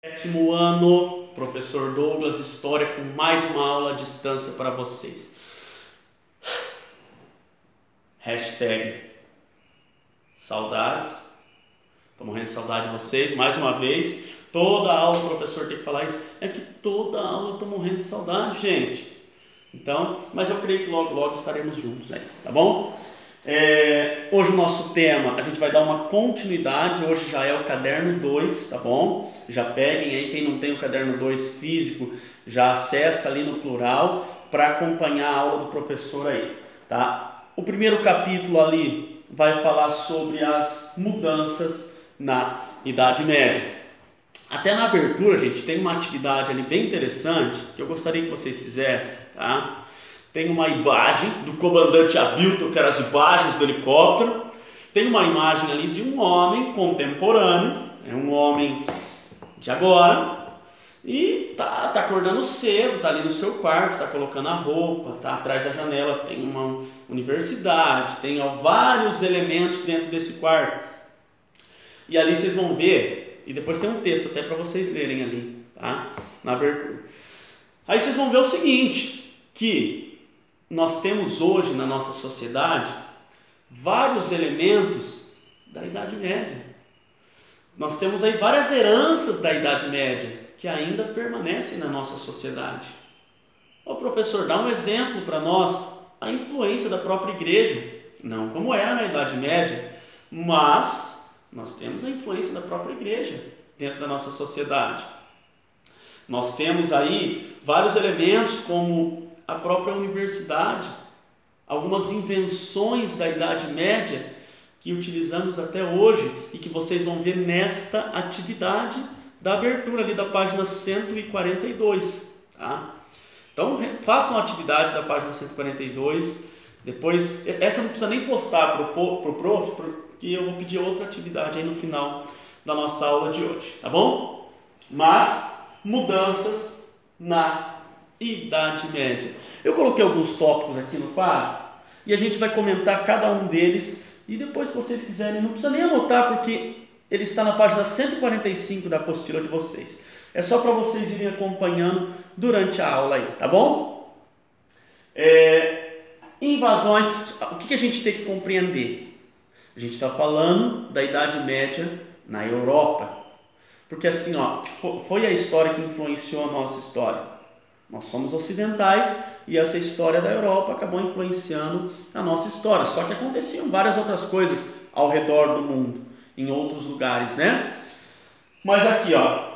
Sétimo ano, professor Douglas, História, com mais uma aula à distância para vocês. Hashtag saudades. Estou morrendo de saudade de vocês, mais uma vez. Toda aula o professor tem que falar isso. É que toda aula eu estou morrendo de saudade, gente. Então, mas eu creio que logo estaremos juntos aí, tá bom? Hoje o nosso tema, a gente vai dar uma continuidade. Hoje já é o caderno 2, tá bom? Já peguem aí, quem não tem o caderno 2 físico, já acessa ali no plural para acompanhar a aula do professor aí, tá? O primeiro capítulo ali vai falar sobre as mudanças na Idade Média. Até na abertura, gente, tem uma atividade ali bem interessante que eu gostaria que vocês fizessem, tá? Tem uma imagem do comandante Abilton, que eram as imagens do helicóptero. Tem uma imagem ali de um homem contemporâneo, um homem de agora, e tá acordando cedo, tá ali no seu quarto, tá colocando a roupa, tá atrás da janela, tem uma universidade, tem vários elementos dentro desse quarto. E ali vocês vão ver, e depois tem um texto até para vocês lerem ali, tá? Na abertura. Aí vocês vão ver o seguinte, que nós temos hoje na nossa sociedade vários elementos da Idade Média. Nós temos aí várias heranças da Idade Média que ainda permanecem na nossa sociedade. Ô professor, dá um exemplo para nós, a influência da própria igreja, não como era na Idade Média, mas nós temos a influência da própria igreja dentro da nossa sociedade. Nós temos aí vários elementos como a própria universidade, algumas invenções da Idade Média que utilizamos até hoje e que vocês vão ver nesta atividade da abertura ali da página 142, tá? Então façam a atividade da página 142, depois, essa não precisa nem postar para o prof, porque eu vou pedir outra atividade aí no final da nossa aula de hoje, tá bom? Mas, mudanças na Idade Média. Eu coloquei alguns tópicos aqui no quadro e a gente vai comentar cada um deles e depois, se vocês quiserem, não precisa nem anotar porque ele está na página 145 da apostila de vocês. É só para vocês irem acompanhando durante a aula aí, tá bom? Invasões. O que a gente tem que compreender? A gente está falando da Idade Média na Europa. Porque assim, foi a história que influenciou a nossa história. Nós somos ocidentais e essa história da Europa acabou influenciando a nossa história. Só que aconteciam várias outras coisas ao redor do mundo, em outros lugares, né? Mas aqui,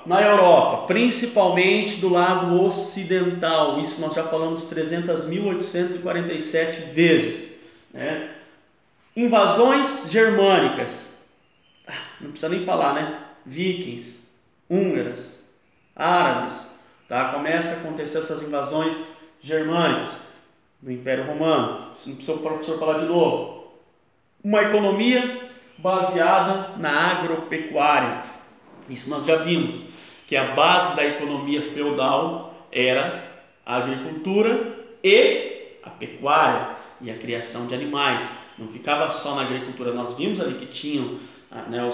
na Europa, principalmente do lado ocidental, isso nós já falamos 300.847 vezes, né? Invasões germânicas, não precisa nem falar, né? Vikings, húngaras, árabes. Tá? Começa a acontecer essas invasões germânicas no Império Romano. Isso não precisa o professor falar de novo. Uma economia baseada na agropecuária. Isso nós já vimos, que a base da economia feudal era a agricultura e a pecuária e a criação de animais. Não ficava só na agricultura. Nós vimos ali que tinham, né,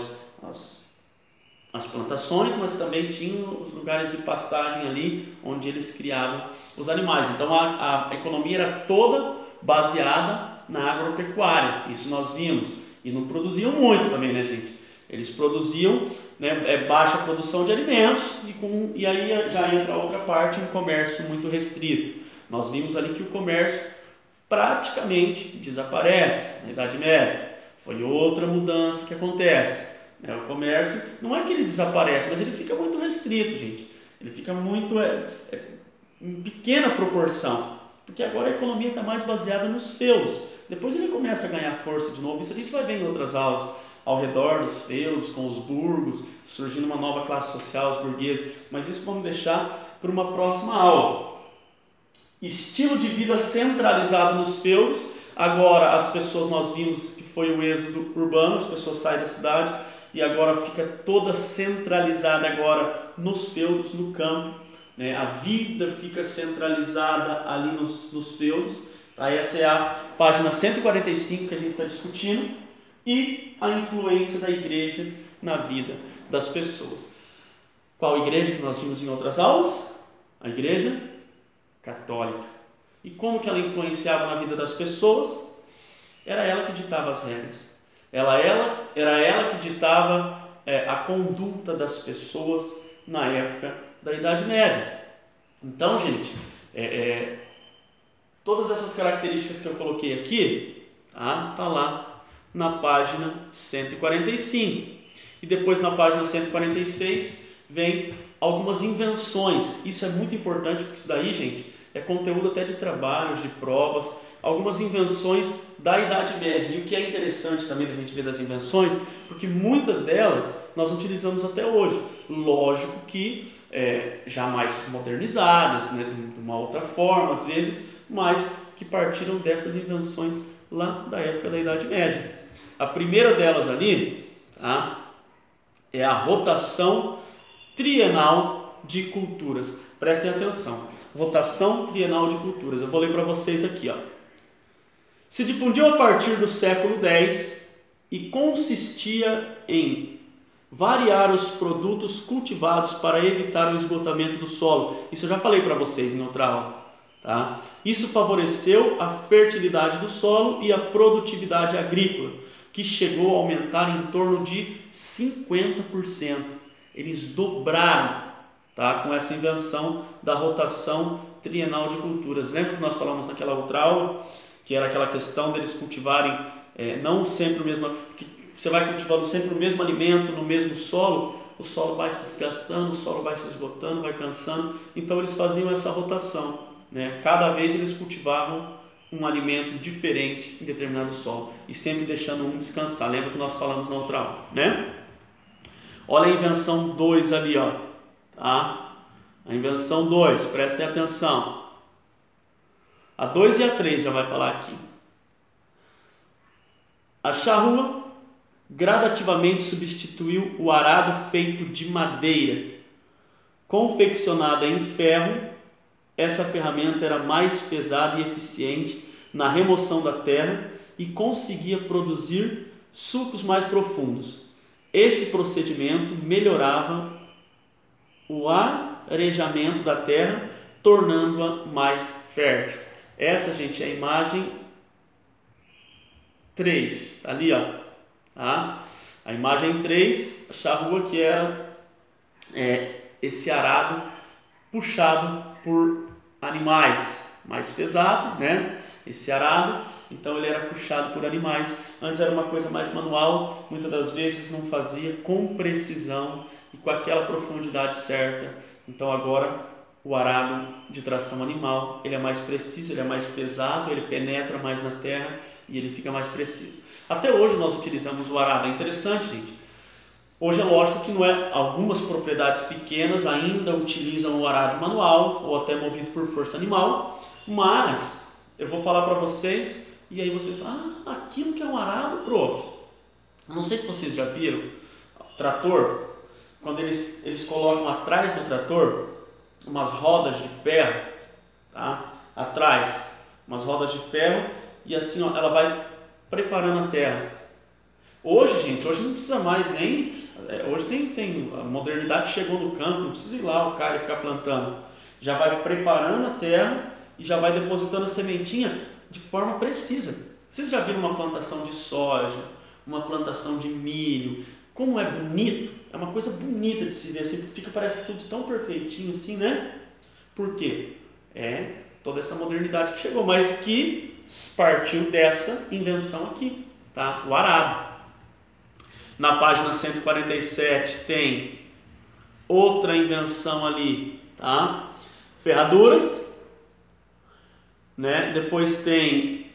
as plantações, mas também tinham os lugares de pastagem ali onde eles criavam os animais. Então a economia era toda baseada na agropecuária, isso nós vimos. E não produziam muito também, né, gente? Eles produziam, né, baixa produção de alimentos e aí já entra outra parte, um comércio muito restrito. Nós vimos ali que o comércio praticamente desaparece na Idade Média. Foi outra mudança que acontece. O comércio, não é que ele desaparece, mas ele fica muito restrito, gente. Ele fica muito em pequena proporção, porque agora a economia está mais baseada nos feudos. Depois ele começa a ganhar força de novo. Isso a gente vai ver em outras aulas, ao redor dos feudos, com os burgos, surgindo uma nova classe social, os burgueses. Mas isso vamos deixar para uma próxima aula. Estilo de vida centralizado nos feudos. Agora as pessoas, nós vimos que foi o êxodo urbano, as pessoas saem da cidade e agora fica toda centralizada agora nos feudos, no campo, né? A vida fica centralizada ali nos feudos, tá? Essa é a página 145 que a gente está discutindo, e a influência da igreja na vida das pessoas. Qual igreja que nós vimos em outras aulas? A Igreja Católica. E como que ela influenciava na vida das pessoas? Era ela que ditava as regras. Era ela que ditava a conduta das pessoas na época da Idade Média. Então, gente, todas essas características que eu coloquei aqui, tá lá na página 145. E depois na página 146 vem algumas invenções. Isso é muito importante, porque isso daí, gente, é conteúdo até de trabalhos, de provas, algumas invenções da Idade Média. E o que é interessante também da gente ver das invenções, porque muitas delas nós utilizamos até hoje. Lógico que já mais modernizadas, né, de uma outra forma às vezes, mas que partiram dessas invenções lá da época da Idade Média. A primeira delas ali, é a rotação trienal de culturas. Prestem atenção. Rotação trienal de culturas. Eu vou ler para vocês aqui. Se difundiu a partir do século X e consistia em variar os produtos cultivados para evitar o esgotamento do solo. Isso eu já falei para vocês em outra aula. Tá? Isso favoreceu a fertilidade do solo e a produtividade agrícola, que chegou a aumentar em torno de 50%. Eles dobraram, com essa invenção da rotação trienal de culturas. Lembra que nós falamos naquela outra aula, que era aquela questão deles cultivarem não sempre o mesmo... Você vai cultivando sempre o mesmo alimento no mesmo solo, o solo vai se desgastando, o solo vai se esgotando, vai cansando. Então eles faziam essa rotação, né? Cada vez eles cultivavam um alimento diferente em determinado solo e sempre deixando um descansar. Lembra que nós falamos na outra aula, né? Olha a invenção 2 ali, tá? A invenção 2, prestem atenção. A 2 e a 3 já vai falar aqui. A charrua gradativamente substituiu o arado feito de madeira. Confeccionada em ferro, essa ferramenta era mais pesada e eficiente na remoção da terra e conseguia produzir sulcos mais profundos. Esse procedimento melhorava o arejamento da terra, tornando-a mais fértil. Essa, gente, é a imagem 3, tá ali, tá? A imagem 3, a charrua, que era esse arado puxado por animais, mais pesado, né? Esse arado, então ele era puxado por animais. Antes era uma coisa mais manual, muitas das vezes não fazia com precisão e com aquela profundidade certa. Então agora o arado de tração animal, ele é mais preciso, ele é mais pesado, ele penetra mais na terra e ele fica mais preciso. Até hoje nós utilizamos o arado. É interessante, gente. Hoje é lógico que não é, algumas propriedades pequenas ainda utilizam o arado manual ou até movido por força animal, mas eu vou falar para vocês e aí vocês falam, aquilo que é um arado, prof. Eu não sei se vocês já viram trator, quando eles colocam atrás do trator umas rodas de ferro, tá? Atrás, umas rodas de ferro e assim ela vai preparando a terra. Hoje, gente, hoje não precisa mais nem... Hoje tem a modernidade chegou no campo, não precisa ir lá o cara e ficar plantando. Já vai preparando a terra e já vai depositando a sementinha de forma precisa. Vocês já viram uma plantação de soja, uma plantação de milho? Como é bonito, é uma coisa bonita de se ver, assim, parece que tudo tão perfeitinho assim, né? Por quê? É toda essa modernidade que chegou, mas que partiu dessa invenção aqui, tá? O arado. Na página 147 tem outra invenção ali, tá? Ferraduras, né? Depois tem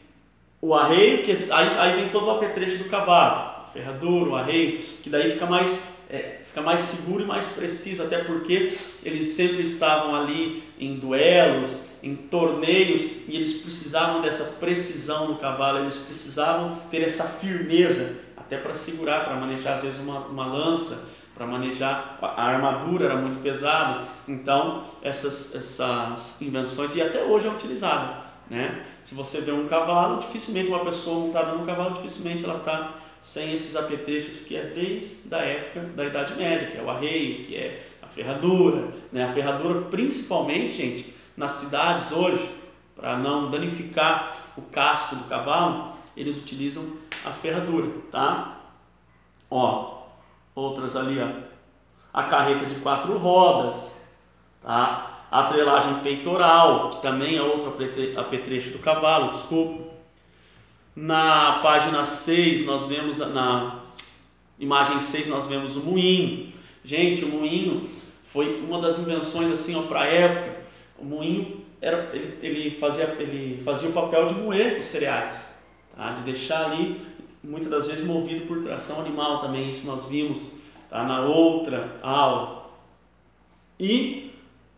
o arreio, que aí vem todo o apetrecho do cavalo, ferradura, o arreio, que daí fica mais seguro e mais preciso, até porque eles sempre estavam ali em duelos, em torneios, e eles precisavam dessa precisão no cavalo, eles precisavam ter essa firmeza, até para segurar, para manejar às vezes uma lança, para manejar, a armadura era muito pesada, então essas invenções, e até hoje é utilizada, né? Se você vê um cavalo, dificilmente uma pessoa montada num cavalo, dificilmente ela está sem esses apetrechos que é desde a época da Idade Média, que é o arreio, que é ferradura, né? A ferradura, principalmente, gente, nas cidades hoje, para não danificar o casco do cavalo, eles utilizam a ferradura, tá? Ó, outras ali, ó. A carreta de 4 rodas, tá? A trelagem peitoral, que também é outro apetrecho do cavalo, desculpa. Na página 6, nós vemos, na imagem 6, nós vemos o moinho. Gente, o moinho foi uma das invenções, assim, para a época. O moinho, ele fazia o papel de moer os cereais, tá? De deixar ali, muitas das vezes movido por tração animal também, isso nós vimos, tá? Na outra aula. E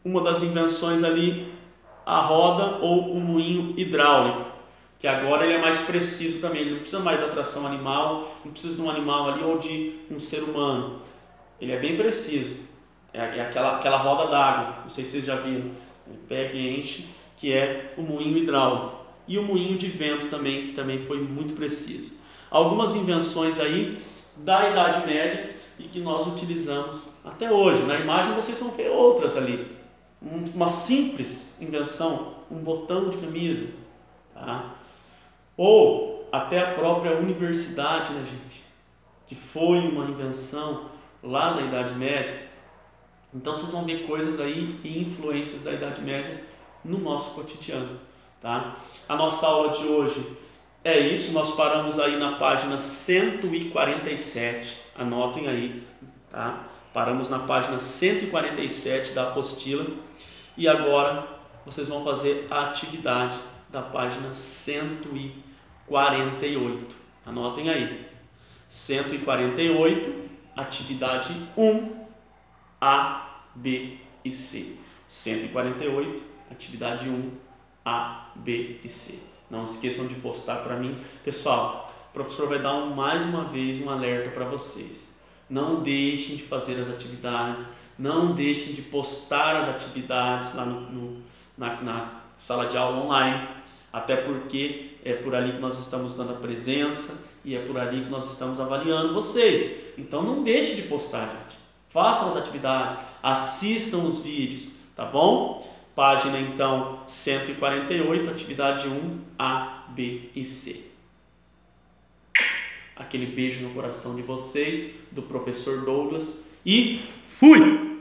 uma das invenções ali, a roda ou o moinho hidráulico, que agora ele é mais preciso também, ele não precisa mais da tração animal, não precisa de um animal ali ou de um ser humano, ele é bem preciso, é aquela roda d'água, não sei se vocês já viram, ele pega e enche, que é o moinho hidráulico, e o moinho de vento também, que também foi muito preciso. Algumas invenções aí da Idade Média e que nós utilizamos até hoje. Na imagem vocês vão ver outras ali, uma simples invenção, um botão de camisa, tá? Ou até a própria universidade, né, gente? Que foi uma invenção lá na Idade Média. Então vocês vão ver coisas aí e influências da Idade Média no nosso cotidiano, tá? A nossa aula de hoje é isso, nós paramos aí na página 147, anotem aí, tá? Paramos na página 147 da apostila e agora vocês vão fazer a atividade da página 148. Anotem aí. 148, atividade 1, A, B e C. 148, atividade 1, A, B e C. Não esqueçam de postar para mim. Pessoal, o professor vai dar mais uma vez um alerta para vocês. Não deixem de fazer as atividades, não deixem de postar as atividades lá na sala de aula online, até porque é por ali que nós estamos dando a presença e é por ali que nós estamos avaliando vocês. Então não deixem de postar, gente. Façam as atividades, assistam os vídeos, tá bom? Página então 148, atividade 1, A, B e C. Aquele beijo no coração de vocês, do professor Douglas, e fui!